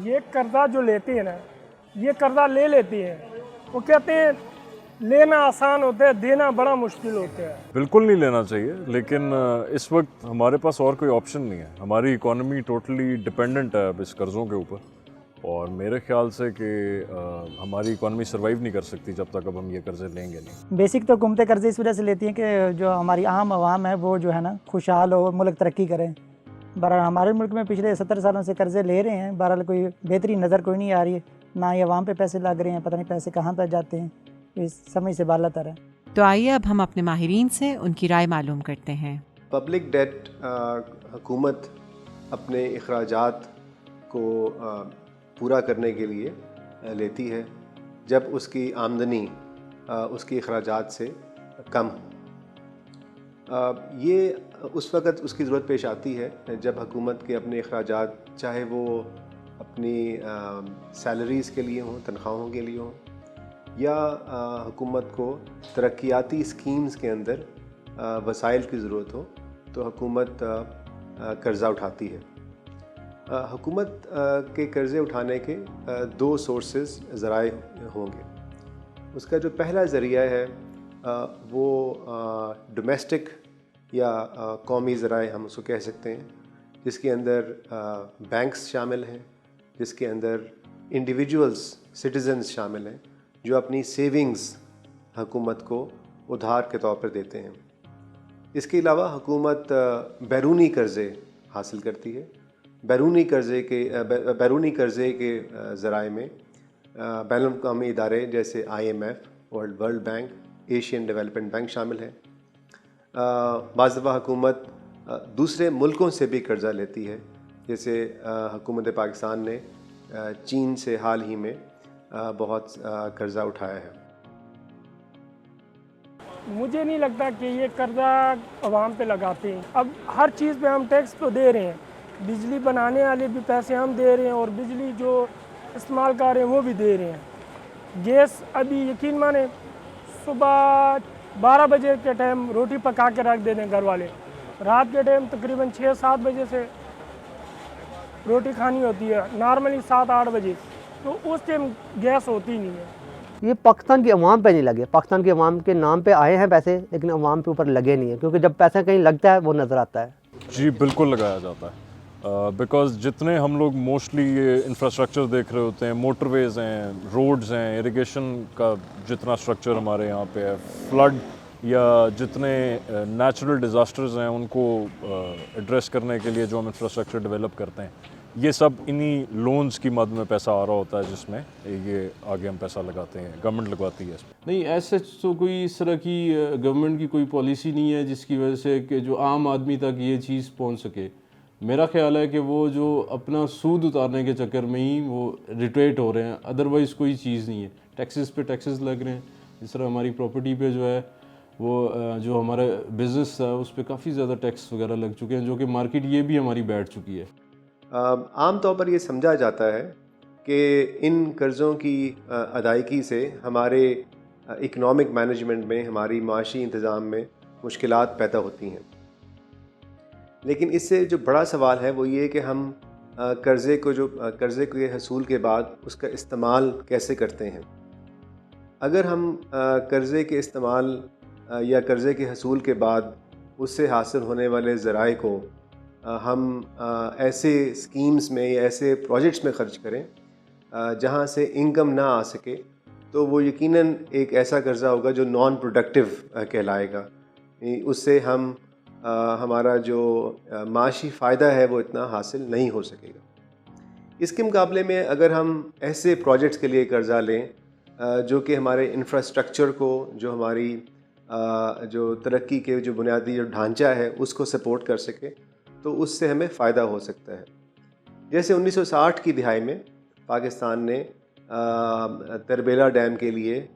ये कर्जा जो लेते हैं ना, ये कर्जा ले लेते हैं, वो कहते हैं लेना आसान होता है, देना बड़ा मुश्किल होता है। बिल्कुल नहीं लेना चाहिए, लेकिन इस वक्त हमारे पास और कोई ऑप्शन नहीं है। हमारी इकॉनमी टोटली डिपेंडेंट है अब इस कर्ज़ों के ऊपर, और मेरे ख्याल से कि हमारी इकॉनमी सर्वाइव नहीं कर सकती जब तक अब हम ये कर्ज़े लेंगे नहीं। बेसिक तो हुकूमतें कर्ज़े इस वजह से लेती हैं कि जो हमारी आम आवाम है वो जो है ना खुशहाल हो, मुल्क तरक्की करें। बहरहाल हमारे मुल्क में पिछले 70 सालों से कर्ज़े ले रहे हैं, बहरहाल कोई बेहतरी नज़र कोई नहीं आ रही है, ना ही आवाम पे पैसे लग रहे हैं, पता नहीं पैसे कहाँ पर जाते हैं, इस समझ से बालातर है। तो आइए अब हम अपने माहिरीन से उनकी राय मालूम करते हैं। पब्लिक डेट हुकूमत अपने अखराजात को पूरा करने के लिए लेती है जब उसकी आमदनी उसकी अखराजात से कम हो। ये उस वक़्त उसकी ज़रूरत पेश आती है जब हुकूमत के अपने अखराजात, चाहे वो अपनी सैलरीज़ के लिए हों, तनख्वाहों के लिए हों, या हुकूमत को तरक्याती स्कीम्स के अंदर वसाइल की ज़रूरत हो, तो हुकूमत कर्ज़ा उठाती है। हुकूमत के कर्ज़े उठाने के दो सोर्सेस ज़राए होंगे। उसका जो पहला ज़रिया है वो डोमेस्टिक या कौमी ज़राए हम उसको कह सकते हैं, जिसके अंदर बैंक्स शामिल हैं, जिसके अंदर इंडिविजुअल्स, सिटीज़न्स शामिल हैं, जो अपनी सेविंग्स हुकूमत को उधार के तौर पर देते हैं। इसके अलावा हुकूमत बैरूनी कर्ज़े हासिल करती है। बैरूनी कर्ज़े के ज़राए में बैनुल अक़वामी इदारे जैसे IMF, world bank, Asian development bank शामिल हैं। बाज़ दफ़ा हुकूमत दूसरे मुल्कों से भी कर्ज़ा लेती है, जैसे हुकूमत पाकिस्तान ने चीन से हाल ही में बहुत कर्ज़ा उठाया है। मुझे नहीं लगता कि ये कर्जा अवाम पे लगाते हैं। अब हर चीज़ पे हम टैक्स तो दे रहे हैं, बिजली बनाने वाले भी पैसे हम दे रहे हैं और बिजली जो इस्तेमाल कर रहे हैं वो भी दे रहे हैं। गैस अभी यकीन माने सुबह 12 बजे के टाइम रोटी पका के रख देते हैं घर वाले, रात के टाइम तकरीबन 6-7 बजे से रोटी खानी होती है, नॉर्मली 7-8 बजे, तो उस टाइम गैस होती नहीं है। ये पाकिस्तान की अवाम पे नहीं लगे, पाकिस्तान की अवाम के नाम पे आए हैं पैसे, लेकिन अवाम के ऊपर लगे नहीं है, क्योंकि जब पैसा कहीं लगता है वो नज़र आता है। जी बिल्कुल लगाया जाता है, बिकॉज़ जितने हम लोग मोस्टली ये इंफ्रास्ट्रक्चर देख रहे होते हैं, मोटरवेज़ हैं, रोड्स हैं, इरिगेशन का जितना स्ट्रक्चर हमारे यहाँ पे है, फ्लड या जितने नेचुरल डिज़ास्टर्स हैं उनको एड्रेस करने के लिए जो हम इंफ्रास्ट्रक्चर डेवलप करते हैं, ये सब इन्हीं लोन्स की मद में पैसा आ रहा होता है, जिसमें ये आगे हम पैसा लगाते हैं, गवर्नमेंट लगवाती है इसमें। नहीं, ऐसे तो कोई इस तरह की गवर्नमेंट की कोई पॉलिसी नहीं है जिसकी वजह से कि जो आम आदमी तक ये चीज़ पहुंच सके। मेरा ख्याल है कि वो जो अपना सूद उतारने के चक्कर में ही वो रिट्रेट हो रहे हैं, अदरवाइज़ कोई चीज़ नहीं है। टैक्सेस पे टैक्सेस लग रहे हैं, इस तरह हमारी प्रॉपर्टी पे जो है वो जो हमारा बिज़नेस था उस पर काफ़ी ज़्यादा टैक्स वगैरह लग चुके हैं, जो कि मार्केट ये भी हमारी बैठ चुकी है। आम तौर पर ये समझा जाता है कि इन कर्ज़ों की अदायगी से हमारे इकनॉमिक मैनेजमेंट में, हमारी माशी इंतज़ाम में मुश्किलात पैदा होती हैं। लेकिन इससे जो बड़ा सवाल है वो ये कि हम कर्ज़े के हसूल के बाद उसका इस्तेमाल कैसे करते हैं। अगर हम कर्ज़े के इस्तेमाल या कर्ज़े के हसूल के बाद उससे हासिल होने वाले ज़राए को हम ऐसे स्कीम्स में या ऐसे प्रोजेक्ट्स में ख़र्च करें जहाँ से इनकम ना आ सके, तो वो यकीनन एक ऐसा कर्ज़ा होगा जो नॉन प्रोडक्टिव कहलाएगा। उससे हम हमारा जो माशी फ़ायदा है वो इतना हासिल नहीं हो सकेगा। इसके मुकाबले में अगर हम ऐसे प्रोजेक्ट्स के लिए कर्ज़ा लें जो कि हमारे इंफ्रास्ट्रक्चर को, जो हमारी जो तरक्की के जो बुनियादी जो ढांचा है उसको सपोर्ट कर सके, तो उससे हमें फ़ायदा हो सकता है। जैसे 1960 की दिहाई में पाकिस्तान ने तरबेला डैम के लिए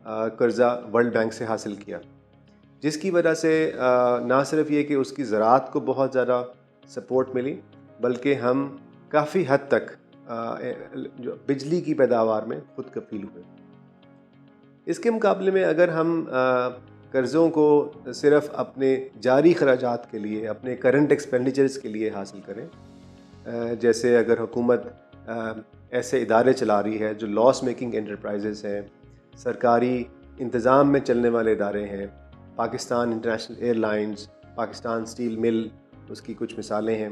कर्ज़ा वर्ल्ड बैंक से हासिल किया, जिसकी वजह से ना सिर्फ ये कि उसकी ज़राअत को बहुत ज़्यादा सपोर्ट मिली, बल्कि हम काफ़ी हद तक जो बिजली की पैदावार में खुद कफ़ील हुए। इसके मुकाबले में अगर हम कर्ज़ों को सिर्फ़ अपने जारी ख़राजात के लिए, अपने करंट एक्सपेंडिचर्स के लिए हासिल करें, जैसे अगर हुकूमत ایسے ادارے چلا رہی ہے جو لاس میکنگ انٹرپرائزز ہیں, سرکاری انتظام میں چلنے والے ادارے ہیں, پاکستان انٹرنیشنل ایئر لائنز, پاکستان اسٹیل مل اس کی کچھ مثالیں ہیں,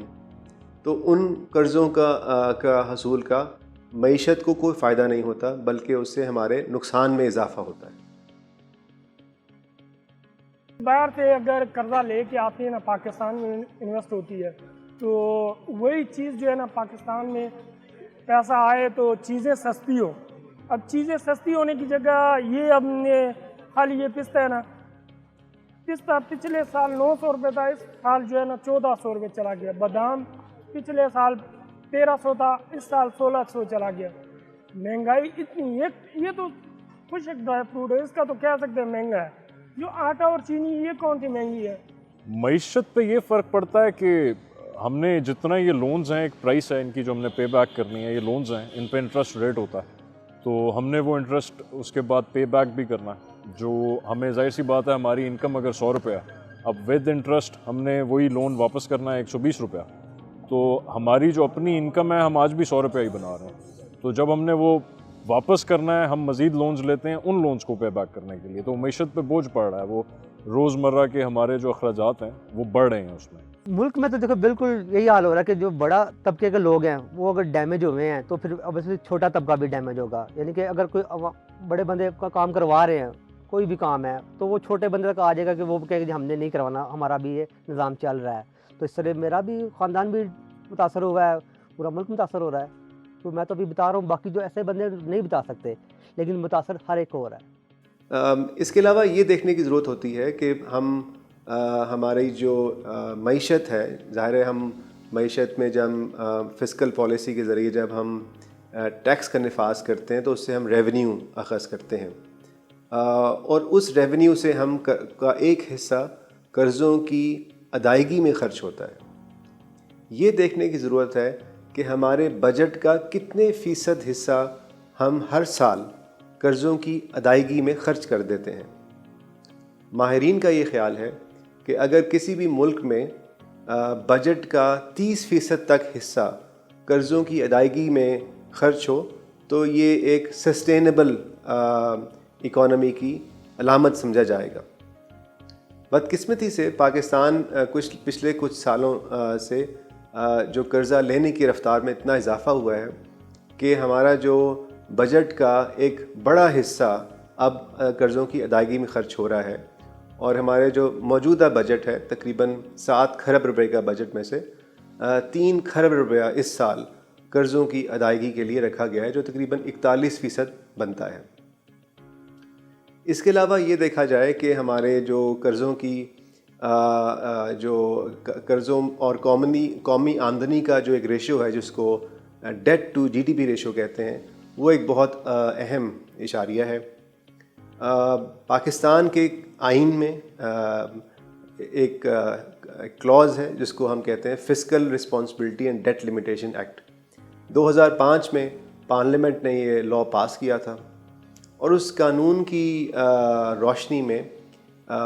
تو ان قرضوں کا حصول کا معیشت کو کوئی فائدہ نہیں ہوتا, بلکہ اس سے ہمارے نقصان میں اضافہ ہوتا ہے. باہر سے اگر قرضہ لے کے آتے ہیں نا, پاکستان میں انویسٹ ہوتی ہے, تو وہی چیز جو ہے نا پاکستان میں پیسہ آئے تو چیزیں سستی ہو. اب چیزیں سستی ہونے کی جگہ یہ ہم نے خالی یہ پستہ ہے نا, پستہ پچھلے سال 900 روپے تھا, اس سال جو ہے نا 1400 روپے چلا گیا. بادام پچھلے سال 1300 تھا, اس سال 1600 چلا گیا. مہنگائی اتنی ہے, یہ تو خشک ڈرائی فروٹ ہے, اس کا تو کہہ سکتے ہیں مہنگا ہے. جو آٹا اور چینی یہ کون سی مہنگی ہے؟ معیشت پہ یہ فرق پڑتا ہے کہ ہم نے جتنا یہ لونز ہیں, ایک پرائس ہے ان کی جو ہم نے پے بیک کرنی ہے, یہ لونز ہیں ان پہ انٹرسٹ ریٹ ہوتا ہے, تو ہم نے وہ انٹرسٹ اس کے بعد پے بیک بھی کرنا ہے. جو ہمیں ظاہر سی بات ہے, ہماری انکم اگر 100 روپیہ, اب ود انٹرسٹ ہم نے وہی لون واپس کرنا ہے 120 روپیہ, تو ہماری جو اپنی انکم ہے ہم آج بھی 100 روپیہ ہی بنا رہے ہیں. تو جب ہم نے وہ واپس کرنا ہے, ہم مزید لونز لیتے ہیں ان لونز کو پے بیک کرنے کے لیے, تو معیشت پہ بوجھ پڑ رہا ہے. وہ روزمرہ کے ہمارے جو اخراجات ہیں وہ بڑھ رہے ہیں اس میں. ملک میں تو دیکھو بالکل یہی حال ہو رہا ہے کہ جو بڑا طبقے کے لوگ ہیں وہ اگر ڈیمیج ہوئے ہیں تو پھر obviously چھوٹا طبقہ بھی ڈیمیج ہوگا. یعنی کہ اگر کوئی بڑے بندے کا کام کروا رہے ہیں, کوئی بھی کام ہے, تو وہ چھوٹے بندے تک آ جائے گا کہ وہ کہے کہ ہم نے نہیں کروانا, ہمارا بھی یہ نظام چل رہا ہے. تو اس طرح میرا بھی خاندان بھی متاثر ہوا ہے, پورا ملک متاثر ہو رہا ہے. تو میں تو ابھی بتا رہا ہوں, باقی جو ایسے بندے نہیں بتا سکتے, لیکن متاثر ہر ایک ہو رہا ہے. اس کے علاوہ یہ دیکھنے کی ضرورت ہوتی ہے کہ ہم ہماری جو معیشت ہے, ظاہر ہے ہم معیشت میں جب ہم فسکل پالیسی کے ذریعے جب ہم ٹیکس کا نفاذ کرتے ہیں تو اس سے ہم ریونیو اخذ کرتے ہیں, اور اس ریونیو سے ہم کا ایک حصہ قرضوں کی ادائیگی میں خرچ ہوتا ہے. یہ دیکھنے کی ضرورت ہے کہ ہمارے بجٹ کا کتنے فیصد حصہ ہم ہر سال قرضوں کی ادائیگی میں خرچ کر دیتے ہیں. ماہرین کا یہ خیال ہے کہ اگر کسی بھی ملک میں بجٹ کا 30% تک حصہ قرضوں کی ادائیگی میں خرچ ہو تو یہ ایک سسٹینیبل اکانومی کی علامت سمجھا جائے گا. بدقسمتی سے پاکستان پچھلے کچھ سالوں سے جو قرضہ لینے کی رفتار میں اتنا اضافہ ہوا ہے کہ ہمارا جو بجٹ کا ایک بڑا حصہ اب قرضوں کی ادائیگی میں خرچ ہو رہا ہے, اور ہمارے جو موجودہ بجٹ ہے تقریباً 7 کھرب روپے کا بجٹ میں سے 3 کھرب روپیہ اس سال قرضوں کی ادائیگی کے لیے رکھا گیا ہے, جو تقریباً 41% بنتا ہے. اس کے علاوہ یہ دیکھا جائے کہ ہمارے جو قرضوں کی جو قرضوں اور قومی آمدنی کا جو ایک ریشو ہے جس کو debt to G D P ratio کہتے ہیں, وہ ایک بہت اہم اشاریہ ہے. پاکستان کے آئین میں ایک کلوز ہے جس کو ہم کہتے ہیں fiscal responsibility and debt limitation act. 2005 میں پارلیمنٹ نے یہ لاء پاس کیا تھا, اور اس قانون کی روشنی میں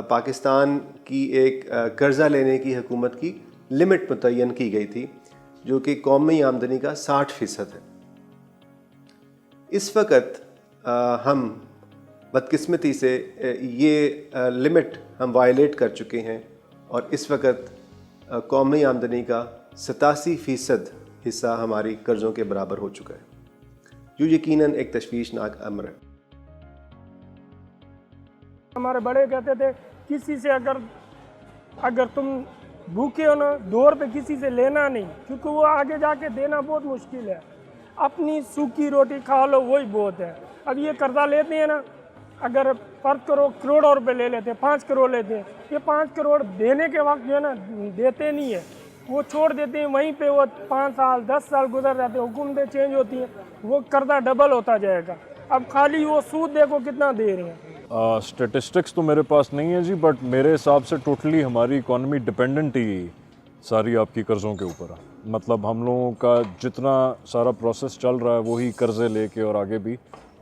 پاکستان کی ایک قرضہ لینے کی حکومت کی لمٹ متعین کی گئی تھی جو کہ قومی آمدنی کا 60% ہے. اس وقت ہم بدقسمتی سے یہ لمٹ ہم وائلیٹ کر چکے ہیں, اور اس وقت قومی آمدنی کا 87% حصہ ہماری قرضوں کے برابر ہو چکا ہے, جو یقیناً ایک تشویشناک امر ہے. ہمارے بڑے کہتے تھے کسی سے اگر تم بھوکے ہو نا 2 روپے کسی سے لینا نہیں, کیونکہ وہ آگے جا کے دینا بہت مشکل ہے. اپنی سوکھی روٹی کھا لو وہی بہت ہے. اب یہ قرضہ لیتے ہیں نا, اگر فرض کرو کروڑوں روپے لے لیتے ہیں, 5 کروڑ لیتے ہیں, یہ 5 کروڑ دینے کے وقت جو ہے نا دیتے نہیں ہے, وہ چھوڑ دیتے ہیں وہیں پہ. وہ 5 سال 10 سال گزر جاتے ہیں, حکومتیں چینج ہوتی ہیں, وہ قرضہ ڈبل ہوتا جائے گا. اب خالی وہ سود دیکھو کتنا دے رہے ہیں. اسٹیٹسٹکس تو میرے پاس نہیں ہے جی, بٹ میرے حساب سے ٹوٹلی ہماری اکانومی ڈپینڈنٹ ہی ساری آپ کی قرضوں کے اوپر ہے. مطلب ہم لوگوں کا جتنا سارا پروسیس چل رہا ہے وہی قرضے لے کے, اور آگے بھی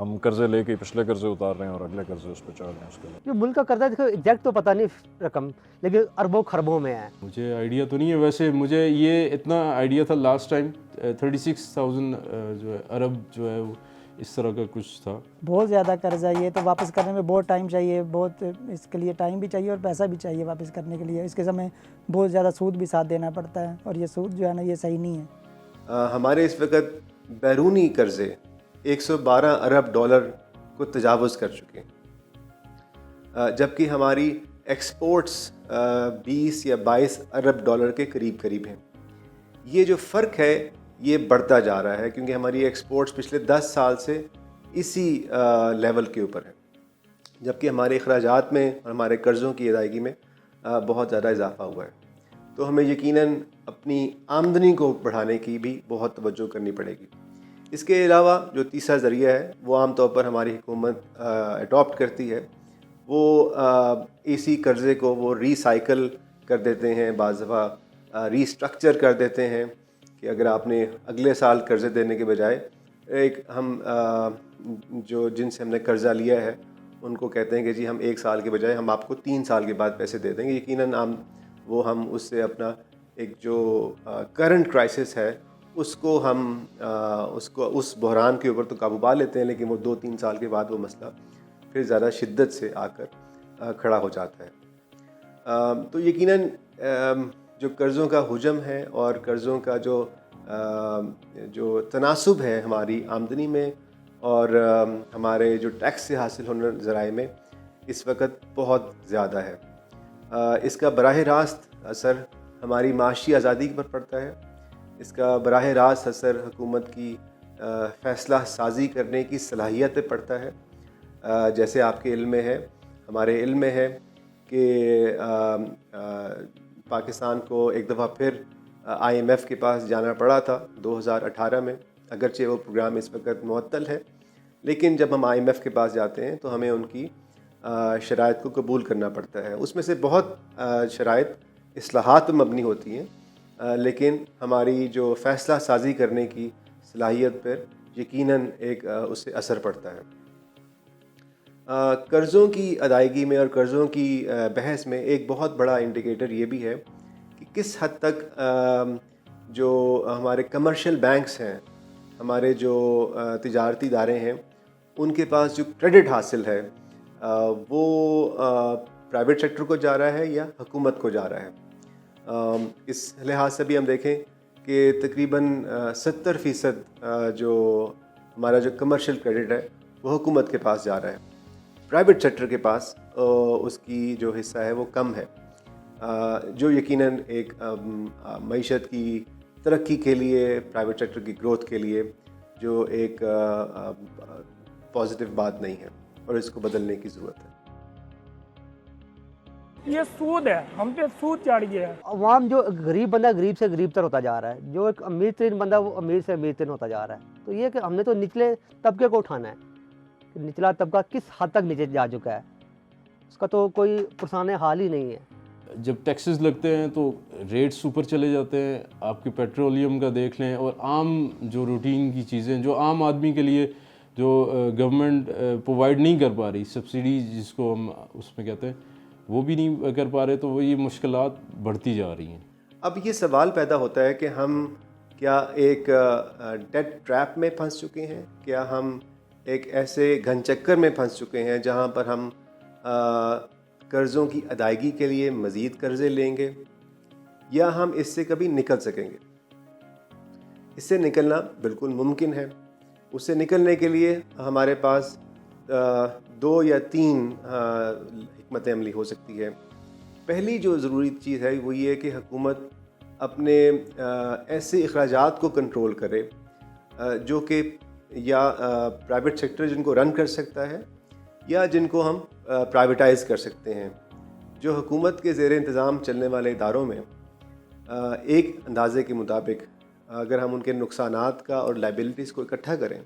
हम कर्जे लेके पिछले कर्जे उतार रहे हैं और अगले कर्जे उस पर चढ़ रहे हैं उसके लिए। जो मुल्क का कर्जा देखो एग्जैक्ट तो पता नहीं रकम, लेकिन अरबों खरबों में है। मुझे आइडिया तो नहीं है, वैसे मुझे ये इतना आइडिया था लास्ट टाइम 36,000 जो है अरब जो है वो इस तरह का कुछ था। बहुत ज़्यादा कर्जा, ये तो वापस करने में बहुत टाइम चाहिए, बहुत इसके लिए टाइम भी चाहिए और पैसा भी चाहिए वापस करने के लिए। इसके समय बहुत ज़्यादा सूद भी साथ देना पड़ता है और ये सूद जो है ना ये सही नहीं है। हमारे इस वक्त बैरूनी कर्जे 112 अरब डॉलर को तजावुज़ कर चुके हैं, जबकि हमारी एक्सपोर्ट्स 20 या 22 अरब डॉलर के करीब करीब हैं। ये जो फ़र्क है ये बढ़ता जा रहा है क्योंकि हमारी एक्सपोर्ट्स पिछले 10 साल से इसी लेवल के ऊपर है, जबकि हमारे अखराजात में और हमारे कर्ज़ों की अदायगी में बहुत ज़्यादा इजाफा हुआ है। तो हमें यकीनन अपनी आमदनी को बढ़ाने की भी बहुत तवज्जो करनी पड़ेगी। इसके अलावा जो तीसरा ज़रिया है वो आम तौर पर हमारी हुकूमत अडॉप्ट करती है, वो इसी कर्ज़े को वो रीसाइकल कर देते हैं, बाज़ दफ़ा रीस्ट्रक्चर कर देते हैं कि अगर आपने अगले साल कर्ज़े देने के बजाय एक हम जो जिनसे हमने कर्ज़ा लिया है उनको कहते हैं कि जी हम 1 साल के बजाय हम आपको 3 साल के बाद पैसे दे देंगे। यकीनन हम उससे अपना एक जो करंट क्राइसिस है उसको हम उसको उस बहरान के ऊपर तो काबू पा लेते हैं, लेकिन वो 2-3 साल के बाद वो मसला फिर ज़्यादा शिद्दत से आकर खड़ा हो जाता है। तो यकीनन जो कर्ज़ों का हुजम है और कर्ज़ों का जो तनासुब है हमारी आमदनी में और हमारे जो टैक्स से हासिल होने ज़राए में इस वक्त बहुत ज़्यादा है। इसका बराह रास्त असर हमारी माशी आज़ादी पर पड़ता है। इसका बराह रास्त असर हुकूमत की फ़ैसला साजी करने की सलाहियत पे पड़ता है। जैसे आपके इल्म में है, हमारे इल्म में है कि पाकिस्तान को एक दफ़ा फिर IMF के पास जाना पड़ा था 2018 में, अगरचे वो प्रोग्राम इस वक्त मुअत्तल है, लेकिन जब हम IMF के पास जाते हैं तो हमें उनकी शराइत को कबूल करना पड़ता है। उसमें से बहुत शराइत इस्लाहात पर मबनी होती हैं, लेकिन हमारी जो फ़ैसला साजी करने की सलाहियत पर यकीनन एक उससे असर पड़ता है। कर्ज़ों की अदायगी में और कर्ज़ों की बहस में एक बहुत बड़ा इंडिकेटर ये भी है कि किस हद तक जो हमारे कमर्शियल बैंक्स हैं, हमारे जो तिजारती इदारे हैं, उनके पास जो क्रेडिट हासिल है वो प्राइवेट सेक्टर को जा रहा है या हुकूमत को जा रहा है। इस लिहाज से भी हम देखें कि तकरीबन 70% जो हमारा जो कमर्शियल क्रेडिट है वो हुकूमत के पास जा रहा है, प्राइवेट सेक्टर के पास उसकी जो हिस्सा है वो कम है, जो यकीनन एक मईशत की तरक्की के लिए, प्राइवेट सेक्टर की ग्रोथ के लिए जो एक पॉजिटिव बात नहीं है और इसको बदलने की ज़रूरत है। ये सूद है, हम पे सूद चढ़ गया है। अवाम जो गरीब बंदा गरीब से गरीब तर होता जा रहा है, जो एक अमीर तरीन बंदा वो अमीर से अमीर तरीन होता जा रहा है। तो ये कि हमने तो निचले तबके को उठाना है कि निचला तबका किस हद तक नीचे जा चुका है, उसका तो कोई पुरसाने हाल ही नहीं है। जब टैक्सेस लगते हैं तो रेट्स ऊपर चले जाते हैं, आपके पेट्रोलियम का देख लें, और आम जो रूटीन की चीज़ें जो आम आदमी के लिए जो गवर्नमेंट प्रोवाइड नहीं कर पा रही, सब्सिडी जिसको हम उसमें कहते हैं, वो भी नहीं कर पा रहे, तो वो ये मुश्किलात बढ़ती जा रही हैं। अब ये सवाल पैदा होता है कि हम क्या एक डेट ट्रैप में फंस चुके हैं, क्या हम एक ऐसे घन चक्कर में फंस चुके हैं जहाँ पर हम कर्ज़ों की अदायगी के लिए मज़ीद कर्ज़े लेंगे, या हम इससे कभी निकल सकेंगे। इससे निकलना बिल्कुल मुमकिन है। उससे निकलने के लिए हमारे पास 2 या 3 हिकमत अमली हो सकती है। पहली जो ज़रूरी चीज़ है वो ये कि हुकूमत अपने ऐसे अखराजात को कंट्रोल करे जो कि या प्राइवेट सेक्टर जिनको रन कर सकता है या जिनको हम प्राइवेटाइज़ कर सकते हैं। जो हुकूमत के ज़ेर इंतज़ाम चलने वाले इदारों में एक अंदाज़े के मुताबिक अगर हम उनके नुकसानात का और लाइबिलिटीज़ को इकट्ठा करें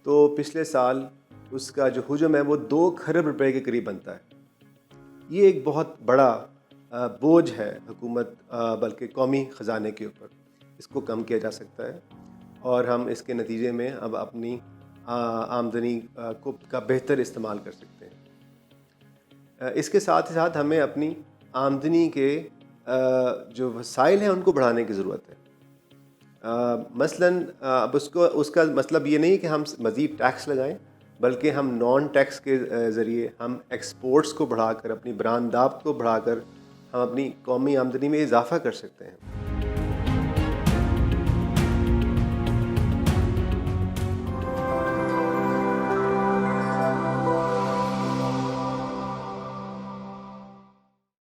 तो पिछले साल उसका जो हुजम है वो 2 खरब रुपए के करीब बनता है। ये एक बहुत बड़ा बोझ है हुकूमत बल्कि कौमी ख़जाने के ऊपर। इसको कम किया जा सकता है और हम इसके नतीजे में अब अपनी آمدنی کا بہتر استعمال کر سکتے ہیں. اس کے ساتھ ہی ساتھ ہمیں اپنی آمدنی کے جو وسائل ہیں ان کو بڑھانے کی ضرورت ہے. مثلاً اب اس کا مطلب یہ نہیں کہ ہم مزید ٹیکس لگائیں، بلکہ ہم نان ٹیکس کے ذریعے ہم ایکسپورٹس کو بڑھا کر، اپنی برآمدات کو بڑھا کر ہم اپنی قومی آمدنی میں اضافہ کر سکتے ہیں.